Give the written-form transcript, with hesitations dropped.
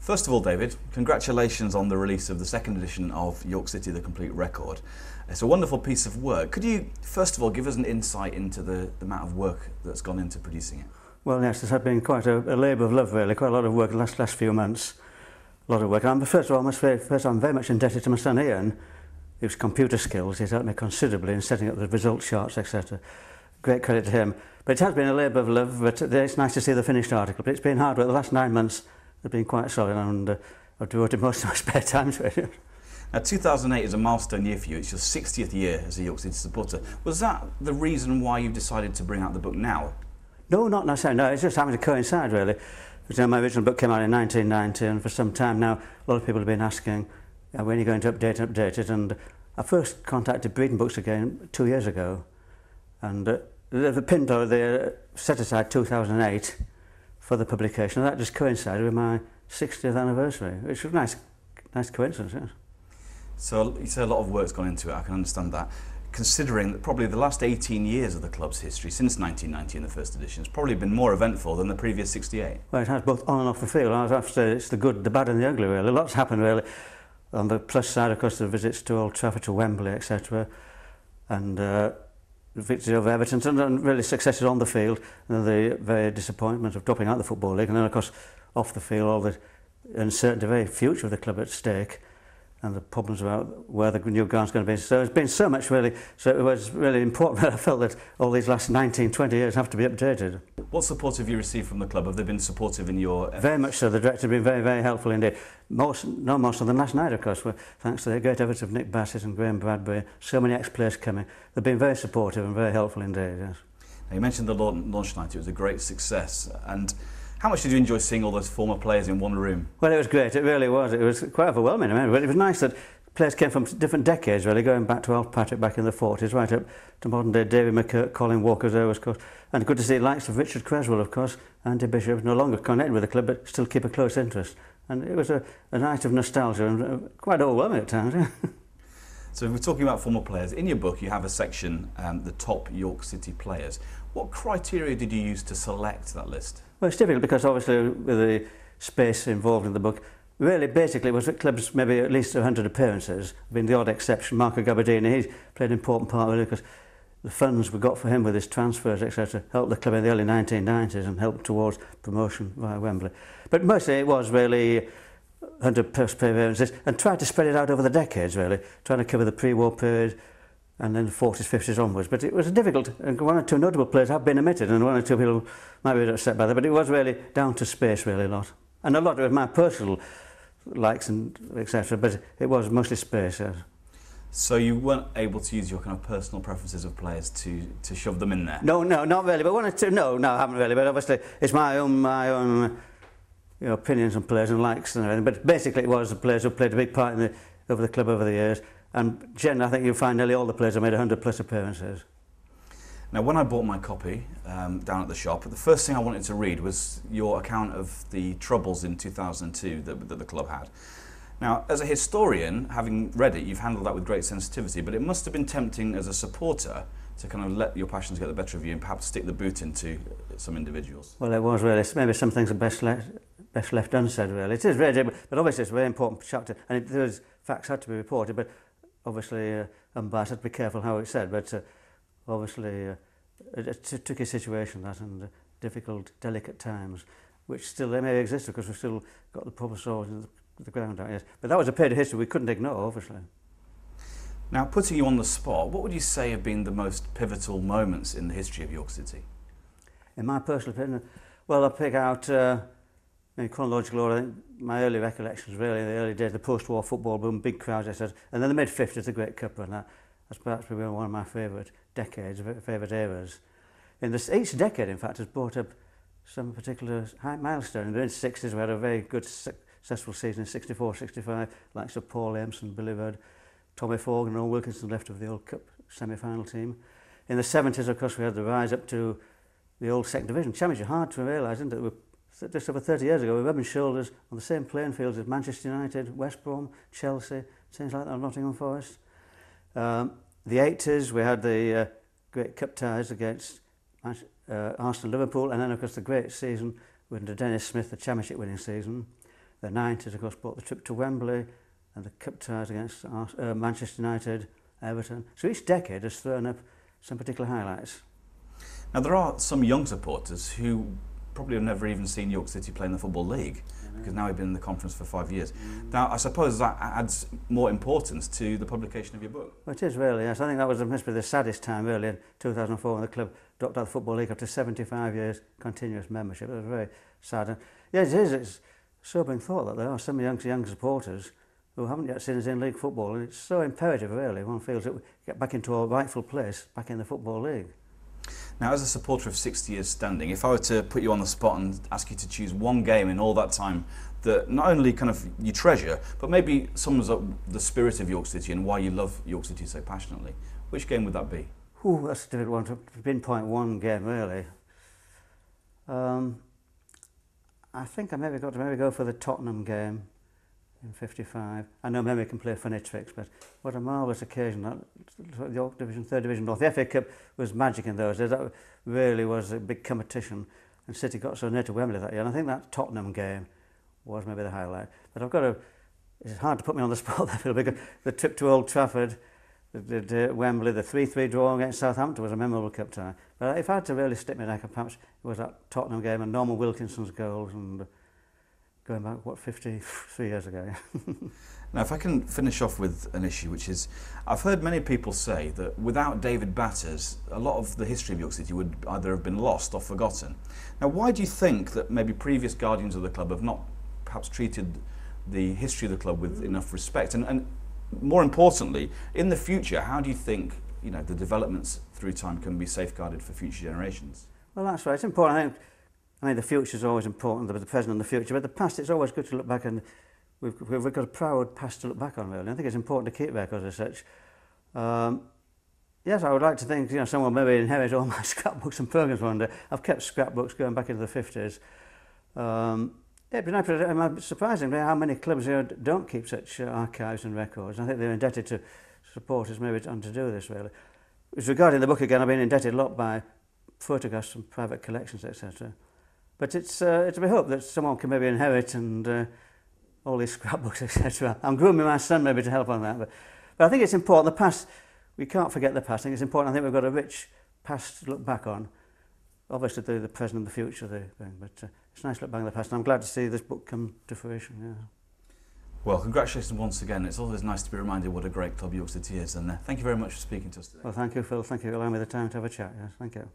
First of all, David, congratulations on the release of the second edition of York City, The Complete Record. It's a wonderful piece of work. Could you, first of all, give us an insight into the amount of work that's gone into producing it? Well, yes, this has been quite a labour of love, really, quite a lot of work the last few months. A lot of work. First of all, I'm very much indebted to my son Ian, whose computer skills. He's helped me considerably in setting up the result charts, etc. Great credit to him. But it has been a labour of love, but it's nice to see the finished article. But it's been hard work. The last 9 months have been quite solid, and I've devoted most of my spare time to it. Now, 2008 is a milestone year for you. It's your 60th year as a York City supporter. Was that the reason why you've decided to bring out the book now? No, not necessarily. No, it's just having to coincide, really. Because, my original book came out in 1990, and for some time now, a lot of people have been asking, when are you going to update it? And I first contacted Breeding Books again 2 years ago, and the Pinto, they set aside 2008 for the publication, and that just coincided with my 60th anniversary, which was a nice coincidence, yes. So you say a lot of work's gone into it, I can understand that. Considering that probably the last 18 years of the club's history, since 1990 in the first edition, has probably been more eventful than the previous 68. Well, it has, both on and off the field. I have to say it's the good, the bad and the ugly, really. Lots happened, really. On the plus side, of course, the visits to Old Trafford, to Wembley, etc. And the victory over Everton, and really successes on the field, and the very disappointment of dropping out the Football League, and then, of course, off the field, all the uncertainty, very future of the club at stake, and the problems about where the new ground's going to be. So it's been so much, really, so it was really important that I felt that all these last 19, 20 years have to be updated. What support have you received from the club? Have they been supportive in your efforts? Very much so. The director has been very, very helpful indeed. Most of them last night, of course, were thanks to the great efforts of Nick Bassett and Graham Bradbury, so many ex-players coming. They've been very supportive and very helpful indeed, yes. Now, you mentioned the launch night. It was a great success. And how much did you enjoy seeing all those former players in one room? Well, it was great. It really was. It was quite overwhelming. But it was nice that players came from different decades, really, going back to Alf Patrick back in the 40s, right up to modern-day David McKirk, Colin Walker's there, of course. And good to see the likes of Richard Creswell, of course, Andy Bishop, no longer connected with the club, but still keep a close interest. And it was a night of nostalgia and quite overwhelming at times. Yeah. So if we're talking about former players, in your book you have a section, the top York City players. What criteria did you use to select that list? Well, it's difficult because obviously with the space involved in the book, really basically it was at clubs maybe at least 100 appearances, being the odd exception. Marco Gabardini, he played an important part really because the funds we got for him with his transfers, etc., helped the club in the early 1990s and helped towards promotion via Wembley. But mostly it was really 100 plus appearances and tried to spread it out over the decades, really, trying to cover the pre-war period and then the 40s, 50s onwards. But it was difficult, and one or two notable players have been omitted, and one or two people might be upset by that, but it was really down to space, really, a lot. And a lot of it was my personal likes and etc., but it was mostly space, yes. So you weren't able to use your kind of personal preferences of players to shove them in there? No, not really, but one or two, no, I haven't really, but obviously it's my own opinions on players and likes and everything, but basically it was the players who played a big part in over the club over the years. And generally, I think you'll find nearly all the players have made 100 plus appearances. Now, when I bought my copy down at the shop, the first thing I wanted to read was your account of the troubles in 2002 that the club had. Now, as a historian, having read it, you've handled that with great sensitivity, but it must have been tempting as a supporter to kind of let your passions get the better of you and perhaps stick the boot into some individuals. Well, it was really. Maybe some things are best left unsaid, really. It is very, but obviously it's a very important chapter, and those facts had to be reported, but obviously unbiased, had to be careful how it's said, but obviously it's a tricky situation, that, and difficult, delicate times, which still they may exist because we've still got the proper sores in the ground out, yes. But that was a period of history we couldn't ignore, obviously. Now, putting you on the spot, what would you say have been the most pivotal moments in the history of York City? In my personal opinion, well, I'll pick out, in chronological order, I think my early recollections, really, the early days, the post-war football boom, big crowds, etc. And then the mid-50s, the Great Cup run. That's perhaps been one of my favourite decades, favourite eras. Each decade, in fact, has brought up some particular high milestone. In the mid-60s, we had a very good, successful season in 64, 65, like Sir Paul Ameson, Billy Rudd, Tommy Forgan and Owen Wilkinson left of the old Cup semi-final team. In the 70s, of course, we had the rise up to the old second division. Championship, hard to realise, isn't it? Just over 30 years ago, we were rubbing shoulders on the same playing fields as Manchester United, West Brom, Chelsea, things like that, Nottingham Forest. The 80s, we had the great cup ties against Arsenal, Liverpool, and then, of course, the great season with Dennis Smith, the championship winning season. the 90s, of course, brought the trip to Wembley and the cup ties against Manchester United, Everton. So each decade has thrown up some particular highlights. Now, there are some young supporters who probably have never even seen York City play in the Football League, because now we've been in the conference for 5 years. Now, I suppose that adds more importance to the publication of your book. Well, it is really, yes. I think that was must be the saddest time, really, in 2004 when the club dropped out of the Football League after 75 years continuous membership. It was very sad. And yes, it is. It's sobering thought that there are some young supporters who haven't yet seen us in league football, and it's so imperative, really. One feels that we get back into our rightful place back in the Football League. Now, as a supporter of 60 years standing, if I were to put you on the spot and ask you to choose one game in all that time that not only kind of you treasure, but maybe sums up the spirit of York City and why you love York City so passionately, which game would that be? Ooh, that's a difficult one to pinpoint one game, really. I think I maybe got to go for the Tottenham game in '55. I know maybe can play funny tricks, but what a marvellous occasion. That York Division, 3rd Division North. The FA Cup was magic in those days. That really was a big competition, and City got so near to Wembley that year. And I think that Tottenham game was maybe the highlight. But I've got to, it's hard to put me on the spot there, because the trip to Old Trafford, the Wembley, the 3-3 draw against Southampton was a memorable cup tie. But if I had to really stick my neck, perhaps it was that Tottenham game and Norman Wilkinson's goals, and going back, 53 years ago. Now, if I can finish off with an issue, which is, I've heard many people say that without David Batters, a lot of the history of York City would either have been lost or forgotten. Now, why do you think that maybe previous guardians of the club have not perhaps treated the history of the club with enough respect? And more importantly, in the future, how do you think the developments through time can be safeguarded for future generations? Well, that's right. It's important. I mean, the future is always important, the present and the future, but the past, it's always good to look back, and we've got a proud past to look back on, really. I think it's important to keep records as such. Yes, I would like to think, someone maybe inherit all my scrapbooks and programmes one day. I've kept scrapbooks going back into the 50s. It'd be nice, but surprisingly how many clubs here don't keep such archives and records. I think they're indebted to supporters maybe to do this, really. As regarding the book again, I've been indebted a lot by photographs from private collections, etc. But it's to be hoped that someone can maybe inherit and all these scrapbooks, etc. I'm grooming my son maybe to help on that. But I think it's important. The past, we can't forget the past. I think it's important. I think we've got a rich past to look back on. Obviously, the present and the future, but it's nice to look back on the past. And I'm glad to see this book come to fruition. Yeah. Well, congratulations once again. It's always nice to be reminded what a great club York City is. And thank you very much for speaking to us today. Well, thank you, Phil. Thank you for allowing me the time to have a chat. Yes, thank you.